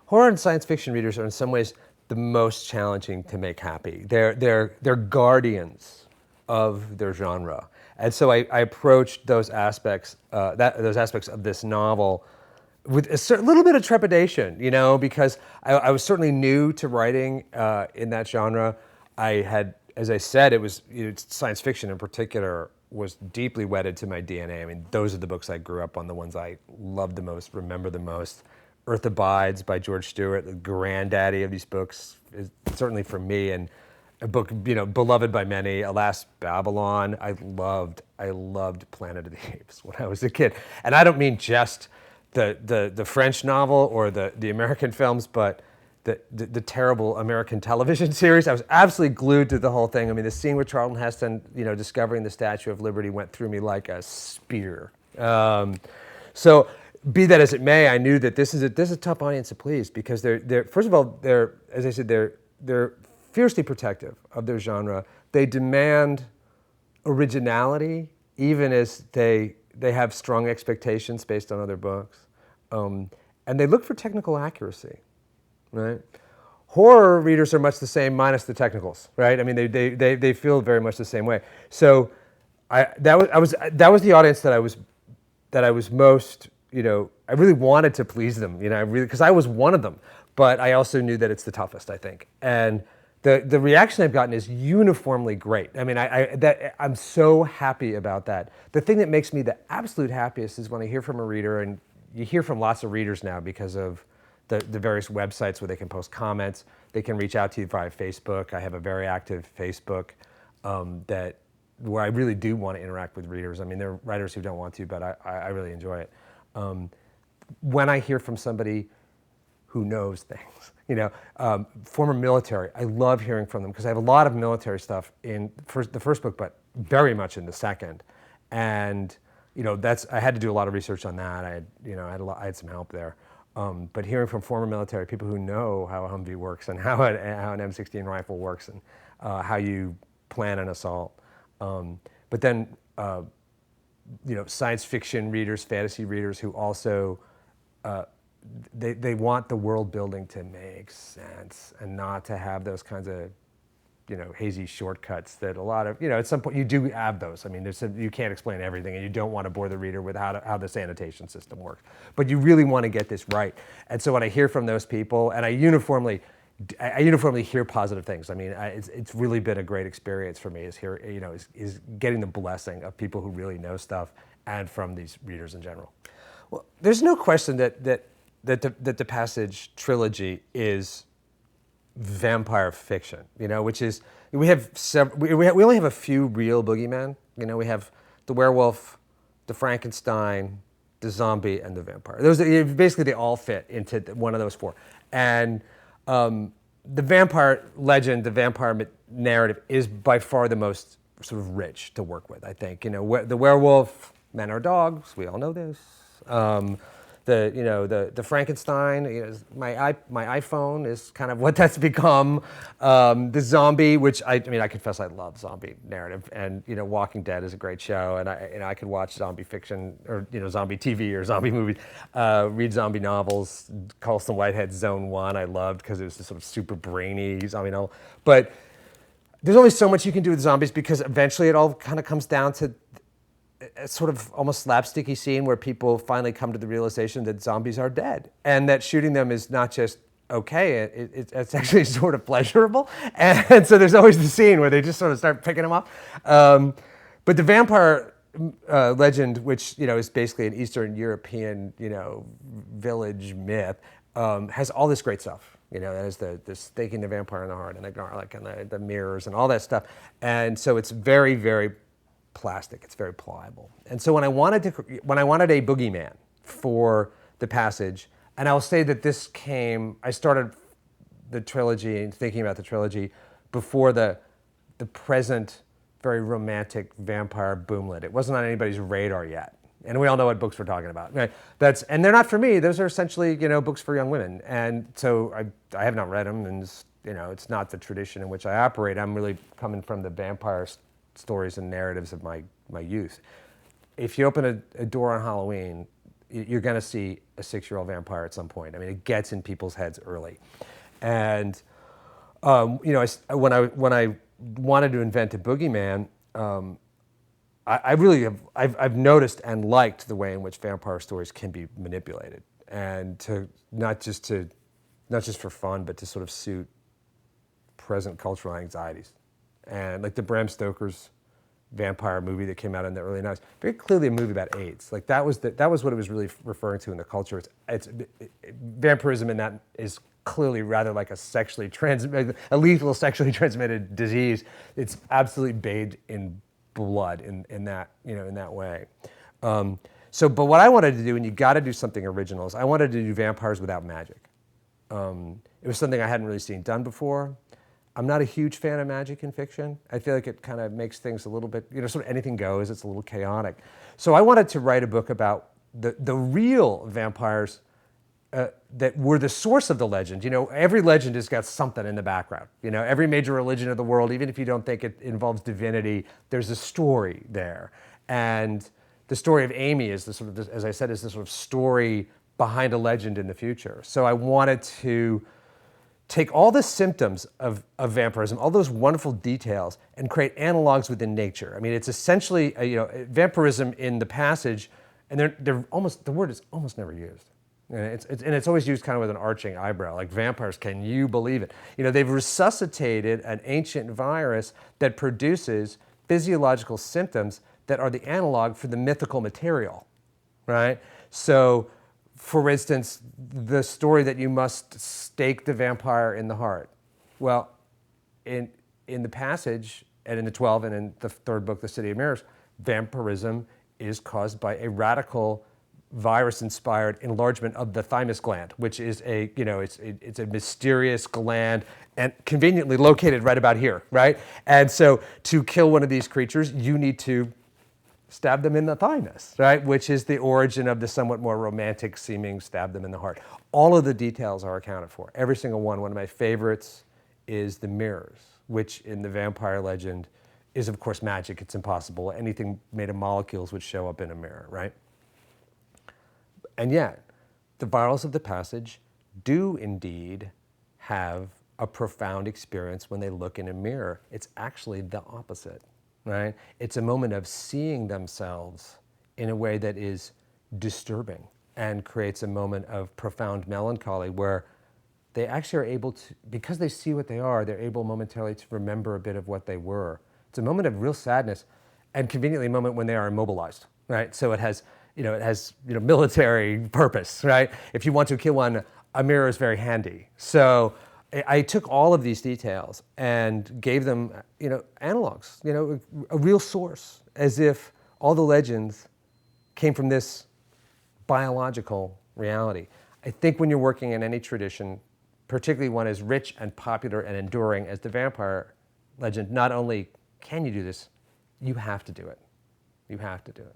horror and science fiction readers are in some ways the most challenging to make happy. They're guardians of their genre. And so I approached those aspects, those aspects of this novel with a little bit of trepidation, because I was certainly new to writing in that genre. I had, as I said, it was science fiction in particular was deeply wedded to my DNA. I mean, those are the books I grew up on, the ones I loved the most, remember the most. Earth Abides by George Stewart, the granddaddy of these books, is certainly for me, and a book beloved by many. Alas, Babylon. I loved Planet of the Apes when I was a kid, and I don't mean just the French novel or the American films, but the terrible American television series. I was absolutely glued to the whole thing. I mean, the scene with Charlton Heston, discovering the Statue of Liberty went through me like a spear. So, be that as it may, I knew that this is a tough audience to please because they're first of all, as I said, they're fiercely protective of their genre. They demand originality, even as they have strong expectations based on other books, and they look for technical accuracy, right? Horror readers are much the same, minus the technicals, right? I mean, they feel very much the same way. So, that was the audience that I was most. I really wanted to please them, because I was one of them. But I also knew that it's the toughest, I think. And the reaction I've gotten is uniformly great. I mean, I'm so happy about that. The thing that makes me the absolute happiest is when I hear from a reader, and you hear from lots of readers now because of the various websites where they can post comments. They can reach out to you via Facebook. I have a very active Facebook where I really do want to interact with readers. I mean, there are writers who don't want to, but I really enjoy it. When I hear from somebody who knows things, former military, I love hearing from them because I have a lot of military stuff in the first book, but very much in the second. And I had to do a lot of research on that. I had some help there. But hearing from former military people who know how a Humvee works and how an M16 rifle works and how you plan an assault, but then. Science fiction readers, fantasy readers who also, they want the world building to make sense and not to have those kinds of, hazy shortcuts that a lot of, at some point you do have those. I mean, you can't explain everything and you don't want to bore the reader with how the sanitation system works. But you really want to get this right. And so when I hear from those people, and I uniformly hear positive things. I mean, it's really been a great experience for me. Is getting the blessing of people who really know stuff, and from these readers in general. Well, there's no question that the Passage trilogy is vampire fiction. Which is we only have a few real boogeymen. We have the werewolf, the Frankenstein, the zombie, and the vampire. Basically they all fit into one of those four. And the vampire legend, the vampire narrative is by far the most sort of rich to work with, I think. The werewolf, men are dogs, we all know this. The Frankenstein, my iPhone is kind of what that's become. The zombie, which I confess I love zombie narrative, and Walking Dead is a great show, and I could watch zombie fiction or zombie TV or zombie movies, read zombie novels. Colson Whitehead's Zone 1 I loved because it was this sort of super brainy zombie novel. But there's only so much you can do with zombies because eventually it all kind of comes down to a sort of almost slapsticky scene where people finally come to the realization that zombies are dead and that shooting them is not just okay, it's actually sort of pleasurable. And so there's always the scene where they just sort of start picking them up. But the vampire legend, which is basically an Eastern European village myth, has all this great stuff. That is the staking the vampire in the heart and the garlic and the mirrors and all that stuff. And so it's very, very plastic. It's very pliable. And so when I wanted a boogeyman for the Passage, and I'll say that I started the trilogy and thinking about the trilogy before the present very romantic vampire boomlet. It wasn't on anybody's radar yet. And we all know what books we're talking about. Right? And they're not for me. Those are essentially, books for young women. And so I have not read them, and it's not the tradition in which I operate. I'm really coming from the vampire stories and narratives of my youth. If you open a door on Halloween, you're going to see a 6-year-old vampire at some point. I mean, it gets in people's heads early. And, you know, when I wanted to invent a boogeyman, I really have, I've noticed and liked the way in which vampire stories can be manipulated, and not just for fun, but to sort of suit present cultural anxieties. And like the Bram Stoker's vampire movie that came out in the early 90s, very clearly a movie about AIDS. Like that was what it was really referring to in the culture. Vampirism in that is clearly rather like a lethal sexually transmitted disease. It's absolutely bathed in blood in that, you know, in that way. But what I wanted to do, and you got to do something original, is I wanted to do vampires without magic. It was something I hadn't really seen done before. I'm not a huge fan of magic in fiction. I feel like it kind of makes things a little bit, you know, sort of anything goes. It's a little chaotic. So I wanted to write a book about the real vampires that were the source of the legend. You know, every legend has got something in the background. You know, every major religion of the world, even if you don't think it involves divinity, there's a story there. And the story of Amy is the sort of, as I said, is the sort of story behind a legend in the future. So I wanted to take all the symptoms of vampirism, all those wonderful details, and create analogs within nature. I mean, it's essentially, you know, vampirism in the passage, and they're almost, the word is almost never used. And it's always used kind of with an arching eyebrow, like vampires, can you believe it? You know, they've resuscitated an ancient virus that produces physiological symptoms that are the analog for the mythical material, right? So, for instance, the story that you must stake the vampire in the heart. Well, in the passage, and in the 12, and in the third book, The City of Mirrors, vampirism is caused by a radical virus-inspired enlargement of the thymus gland, which is a, you know, it's a mysterious gland and conveniently located right about here, right? And so to kill one of these creatures, you need to stab them in the thymus, right? Which is the origin of the somewhat more romantic seeming stab them in the heart. All of the details are accounted for, every single one. One of my favorites is the mirrors, which in the vampire legend is of course magic. It's impossible. Anything made of molecules would show up in a mirror, right? And yet, the virals of the passage do indeed have a profound experience when they look in a mirror. It's actually the opposite, right? It's a moment of seeing themselves in a way that is disturbing and creates a moment of profound melancholy where they actually are able to, because they see what they are, they're able momentarily to remember a bit of what they were. It's a moment of real sadness, and conveniently a moment when they are immobilized, right? So it has military purpose, right? If you want to kill one, a mirror is very handy. So I took all of these details and gave them, you know, analogs, you know, a real source, as if all the legends came from this biological reality. I think when you're working in any tradition, particularly one as rich and popular and enduring as the vampire legend, not only can you do this, you have to do it. You have to do it.